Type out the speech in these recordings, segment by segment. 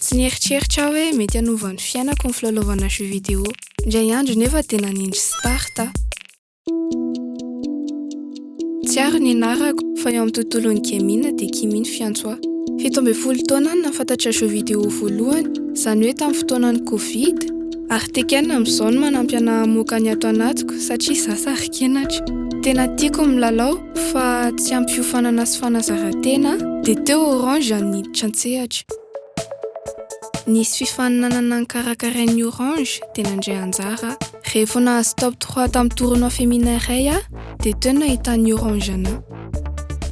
Tsy nieritreritra hoe mety hanova ny fiainako ny filalaovana jeux vidéo. Indray andro nefa tena nindry sy tarta. Tsy ary ny anarako fa eo amin'ny tontolon'ny gaming dia Kimmy fiantsoa. 17 taona no nahafantatra jeux vidéo voalohany, izany hoe tamin'ny fotoanan'ny Covid. Ary tekena amin'izao no manampy anahy hamoaka ny ato anatiko satria izaho sary kenatra. Tena tiako ny milalao fa tsy ampy fiofanana sy fanazarantena dia teo Orange niditra an-tsehatra. Nisy fifaninanana nikarakarain'ny Orange dia nandray anjara. Rehefa nahazo top 3 tamin'ny tournoi féminin iray dia teo nahitan'ny Orange anahy.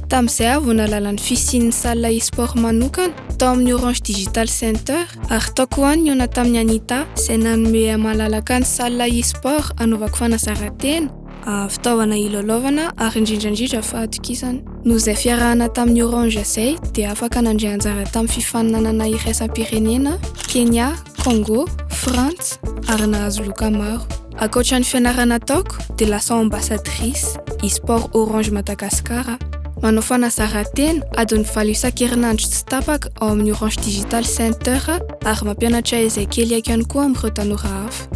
Tamin'izay avy nalala ny fisian'ny salle e-sport manokana tao amin'ny Orange Digital Center ary tao koa ny niona tamin'ny Anita izay nanome malalaka ny salle e-sport anaovako fanazarantena, fitaovana ilalaovana ary indrindra fahatokisana. Noho izay fiarahana tamin'ny Orange izay dia afaka nandray anjara tamin'ny fifaninanana iraisam-pirenena Kenya, Congo, France ary nahazo loka maro. Ankoatran'ny fianarana ataoko dia lasa ambassadrice e-sport Orange Madagascar. Manao fanazarantena adiny 7 isan-kerinandro tsy tapaka ao amin'ny Orange Digital Center ary mampianatra izay kely aiko ihany koa amin'ireo tanora hafa.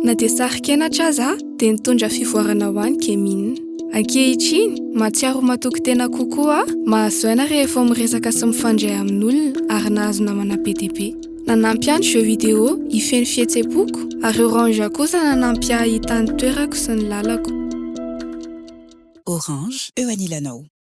Na dia sary kenatra aza dia nitondra fivoarana ho an'ny gaming. Ankehitriny mahatsiaro matoky tena kokoa mahazo aina rehefa miresaka sy mifandray amin'olona ary nahazo namana be dia be. Nanampy ihany jeux vidéo hifeny fihetsem-poko ary Orange kosa nanampy ahitany toerako sy ny lalako. Orange, eo anilanao.